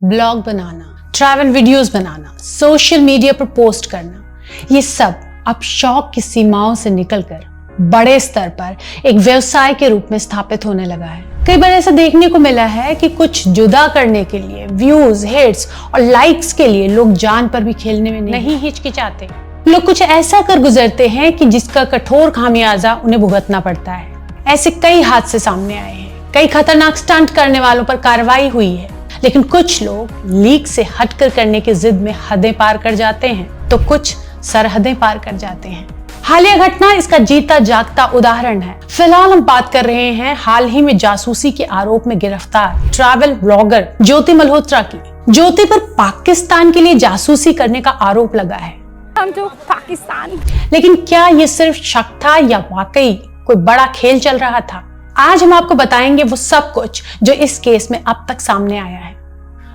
Blog बनाना, travel videos बनाना, social media पर post करना, ये सब अब शौक की सीमाओं से निकलकर बड़े स्तर पर एक व्यवसाय के रूप में स्थापित होने लगा है। कई बार ऐसा देखने को मिला है कि कुछ जुदा करने के लिए, व्यूज, हिट्स और लाइक्स के लिए लोग जान पर भी खेलने में नहीं हिचकिचाते। लोग कुछ ऐसा कर गुजरते हैं कि जिसका कठोर खामियाजा उन्हें भुगतना पड़ता है। ऐसे कई हादसे सामने आए हैं, कई खतरनाक स्टंट करने वालों पर कार्रवाई हुई है, लेकिन कुछ लोग लीक से हटकर करने की जिद में हदें पार कर जाते हैं, तो कुछ सरहदें पार कर जाते हैं। हालिया घटना इसका जीता जागता उदाहरण है। फिलहाल हम बात कर रहे हैं हाल ही में जासूसी के आरोप में गिरफ्तार ट्रैवल ब्लॉगर ज्योति मल्होत्रा की। ज्योति पर पाकिस्तान के लिए जासूसी करने का आरोप लगा है। हम तो पाकिस्तान। लेकिन क्या ये सिर्फ शक था या वाकई कोई बड़ा खेल चल रहा था? आज हम आपको बताएंगे वो सब कुछ जो इस केस में अब तक सामने आया है।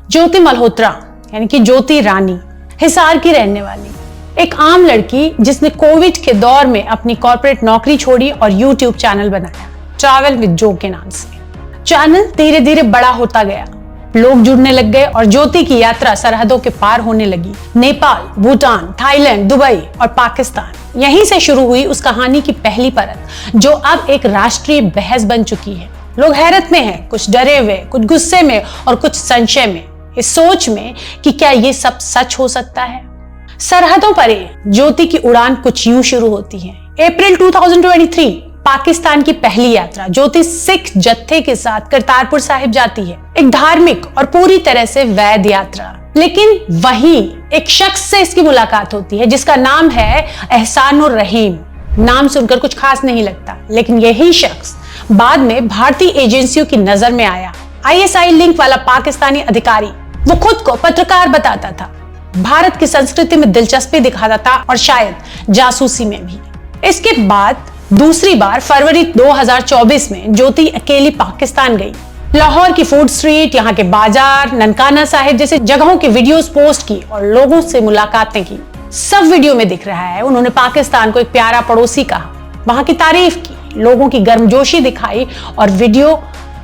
ज्योति मल्होत्रा यानी कि ज्योति रानी हिसार की रहने वाली एक आम लड़की जिसने कोविड के दौर में अपनी कॉर्पोरेट नौकरी छोड़ी और यूट्यूब चैनल बनाया ट्रैवल विद जो के नाम से। चैनल धीरे धीरे बड़ा होता गया, लोग जुड़ने लग गए और ज्योति की यात्रा सरहदों के पार होने लगी। नेपाल, भूटान, थाईलैंड, दुबई और पाकिस्तान, यहीं से शुरू हुई उस कहानी की पहली परत जो अब एक राष्ट्रीय बहस बन चुकी है। लोग हैरत में हैं, कुछ डरे हुए, कुछ गुस्से में और कुछ संशय में, इस सोच में कि क्या ये सब सच हो सकता है। सरहदों परे ज्योति की उड़ान कुछ यूं शुरू होती है। अप्रैल 2023 पाकिस्तान की पहली यात्रा ज्योति सिख जत्थे के साथ करतारपुर साहिब जाती है, एक धार्मिक और पूरी तरह से वैध यात्रा। लेकिन वहीं एक शख्स से इसकी मुलाकात होती है जिसका नाम है एहसानुर रहीम। नाम सुनकर कुछ खास नहीं लगता, लेकिन यही शख्स बाद में भारतीय एजेंसियों की नजर में आया। ISI लिंक वाला पाकिस्तानी अधिकारी, वो खुद को पत्रकार बताता था, भारत की संस्कृति में दिलचस्पी दिखाता था और शायद जासूसी में भी। इसके बाद दूसरी बार फरवरी 2024 में ज्योति अकेली पाकिस्तान गई। लाहौर की फूड स्ट्रीट, यहाँ के बाजार, ननकाना साहिब जैसे जगहों की वीडियोस पोस्ट की और लोगों से मुलाकातें की। सब वीडियो में दिख रहा है उन्होंने पाकिस्तान को एक प्यारा पड़ोसी कहा, वहां की तारीफ की, लोगों की गर्मजोशी दिखाई और वीडियो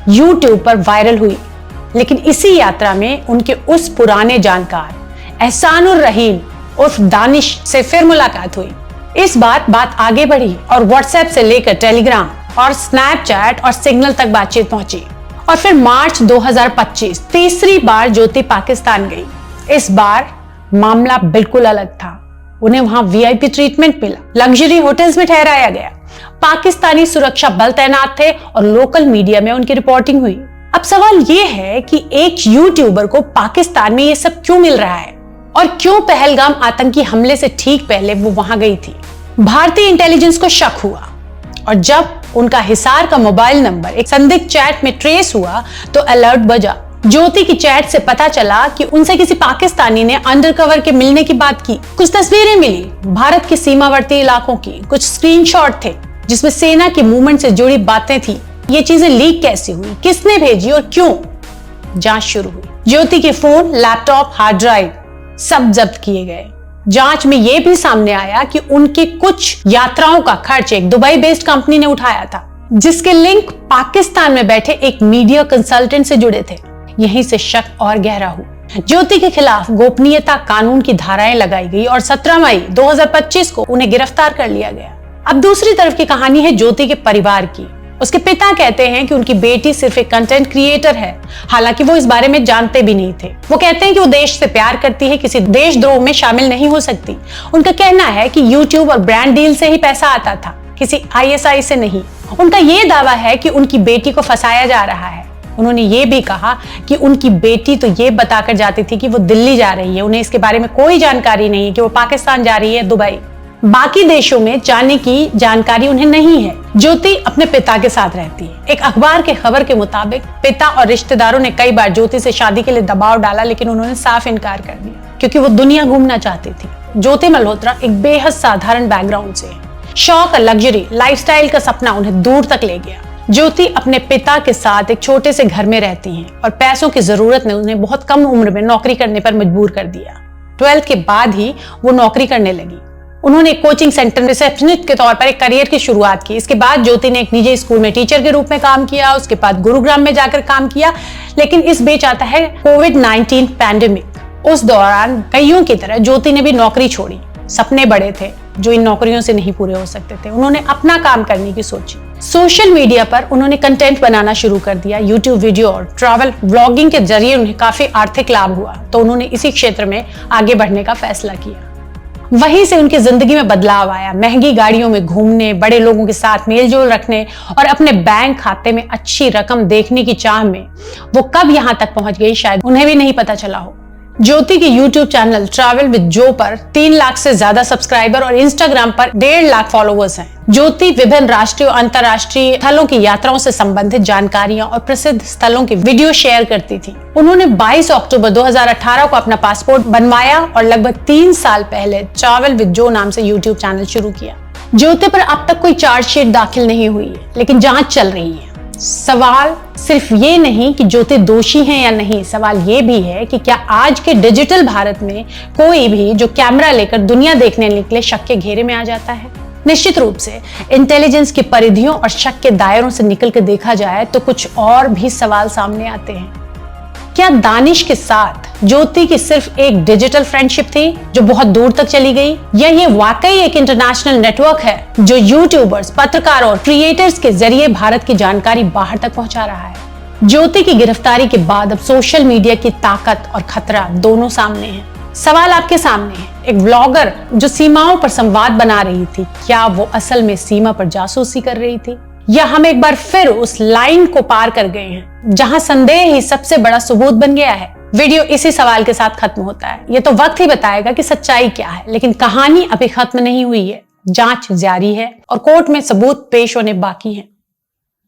यूट्यूब पर वायरल हुई। लेकिन इसी यात्रा में उनके उस पुराने जानकार एहसानुर रहीम उर्फ दानिश से फिर मुलाकात हुई। इस बार बात आगे बढ़ी और व्हाट्सएप से लेकर टेलीग्राम और स्नैपचैट और सिग्नल तक बातचीत पहुंची। और फिर मार्च 2025 तीसरी बार ज्योति पाकिस्तान गई। इस बार मामला बिल्कुल अलग था। उन्हें वहां VIP ट्रीटमेंट मिला, लग्जरी होटल्स में ठहराया गया, पाकिस्तानी सुरक्षा बल तैनात थे और लोकल मीडिया में उनकी रिपोर्टिंग हुई। अब सवाल ये है कि एक यूट्यूबर को पाकिस्तान में ये सब क्यों मिल रहा है और क्यों पहलगाम आतंकी हमले से ठीक पहले वो वहां गई थी। भारतीय इंटेलिजेंस को शक हुआ और जब उनका हिसार का मोबाइल नंबर एक संदिग्ध चैट में ट्रेस हुआ तो अलर्ट बजा। ज्योति की चैट से पता चला कि उनसे किसी पाकिस्तानी ने अंडरकवर के मिलने की बात की। कुछ तस्वीरें मिली भारत के सीमावर्ती इलाकों की, कुछ स्क्रीनशॉट थे जिसमें सेना की मूवमेंट से जुड़ी बातें थी। ये चीजें लीक कैसे हुई, किसने भेजी और क्यों? जांच शुरू हुई। ज्योति के फोन, लैपटॉप, हार्ड ड्राइव सब जब्त किए गए। जांच में यह भी सामने आया कि उनके कुछ यात्राओं का खर्च एक दुबई बेस्ड कंपनी ने उठाया था, जिसके लिंक पाकिस्तान में बैठे एक मीडिया कंसल्टेंट से जुड़े थे। यहीं से शक और गहरा हुआ। ज्योति के खिलाफ गोपनीयता कानून की धाराएं लगाई गई और 17 मई 2025 को उन्हें गिरफ्तार कर लिया गया। अब दूसरी तरफ की कहानी है ज्योति के परिवार की। उसके पिता कहते हैं कि उनकी बेटी सिर्फ एक कंटेंट क्रिएटर है, हालांकि वो इस बारे में जानते भी नहीं थे। वो कहते हैं कि वो देश से प्यार करती है, किसी देशद्रोह में शामिल नहीं हो सकती। उनका कहना है कि यूट्यूब और ब्रांड डील से ही पैसा आता था, किसी ISI से नहीं। उनका ये दावा है कि उनकी बेटी को फंसाया जा रहा है। उन्होंने ये भी कहा कि उनकी बेटी तो ये बताकर जाती थी कि वो दिल्ली जा रही है, उन्हें इसके बारे में कोई जानकारी नहीं है कि वो पाकिस्तान जा रही है, दुबई। बाकी देशों में जाने की जानकारी उन्हें नहीं है। ज्योति अपने पिता के साथ रहती है। एक अखबार के खबर के मुताबिक पिता और रिश्तेदारों ने कई बार ज्योति से शादी के लिए दबाव डाला, लेकिन उन्होंने साफ इनकार कर दिया क्योंकि वो दुनिया घूमना चाहती थी। ज्योति मल्होत्रा एक बेहद साधारण बैकग्राउंड से, शौक और लग्जरी लाइफस्टाइल का सपना उन्हें दूर तक ले गया। ज्योति अपने पिता के साथ एक छोटे से घर में रहती हैं और पैसों की जरूरत ने उन्हें बहुत कम उम्र में नौकरी करने पर मजबूर कर दिया। 12th के बाद ही वो नौकरी करने लगी। उन्होंने एक कोचिंग सेंटर रिसेप्शनिस्ट के तौर पर एक करियर की शुरुआत की। इसके बाद ज्योति ने एक निजी स्कूल में टीचर के रूप में काम किया, उसके बाद गुरुग्राम में जाकर काम किया। लेकिन इस बीच आता है कोविड-19 पैंडेमिक। उस दौरान कईयों की तरह ज्योति ने भी नौकरी छोड़ी। सपने बड़े थे जो इन नौकरियों से नहीं पूरे हो सकते थे। उन्होंने अपना काम करने की सोची। सोशल मीडिया पर उन्होंने कंटेंट बनाना शुरू कर दिया। यूट्यूब वीडियो और ट्रैवल व्लॉगिंग के जरिए उन्हें काफी आर्थिक लाभ हुआ, तो उन्होंने इसी क्षेत्र में आगे बढ़ने का फैसला किया। वहीं से उनकी जिंदगी में बदलाव आया। महंगी गाड़ियों में घूमने, बड़े लोगों के साथ मेलजोल रखने और अपने बैंक खाते में अच्छी रकम देखने की चाह में वो कब यहां तक पहुंच गई शायद उन्हें भी नहीं पता चला हो। ज्योति के YouTube चैनल ट्रैवल विद जो पर 3 लाख से ज्यादा सब्सक्राइबर और Instagram पर 1.5 लाख फॉलोवर्स हैं। ज्योति विभिन्न राष्ट्रीय और अंतर्राष्ट्रीय स्थलों की यात्राओं से संबंधित जानकारियां और प्रसिद्ध स्थलों की वीडियो शेयर करती थी। उन्होंने 22 अक्टूबर 2018 को अपना पासपोर्ट बनवाया और लगभग 3 साल पहले ट्रैवल विद जो नाम से YouTube चैनल शुरू किया। ज्योति पर अब तक कोई चार्जशीट दाखिल नहीं हुई है, लेकिन जांच चल रही है। सवाल सिर्फ ये नहीं कि ज्योति दोषी हैं या नहीं, सवाल ये भी है कि क्या आज के डिजिटल भारत में कोई भी जो कैमरा लेकर दुनिया देखने निकले शक के घेरे में आ जाता है। निश्चित रूप से इंटेलिजेंस की परिधियों और शक के दायरों से निकल के देखा जाए तो कुछ और भी सवाल सामने आते हैं। क्या दानिश के साथ ज्योति की सिर्फ एक डिजिटल फ्रेंडशिप थी जो बहुत दूर तक चली गई, या ये वाकई एक इंटरनेशनल नेटवर्क है जो यूट्यूबर्स, पत्रकारों और क्रिएटर्स के जरिए भारत की जानकारी बाहर तक पहुंचा रहा है। ज्योति की गिरफ्तारी के बाद अब सोशल मीडिया की ताकत और खतरा दोनों सामने है। सवाल आपके सामने है, एक व्लॉगर जो सीमाओं पर संवाद बना रही थी, क्या वो असल में सीमा पर जासूसी कर रही थी, या हम एक बार फिर उस लाइन को पार कर गए हैं जहां संदेह ही सबसे बड़ा सबूत बन गया है। वीडियो इसी सवाल के साथ खत्म होता है। ये तो वक्त ही बताएगा कि सच्चाई क्या है, लेकिन कहानी अभी खत्म नहीं हुई है। जांच जारी है और कोर्ट में सबूत पेश होने बाकी हैं।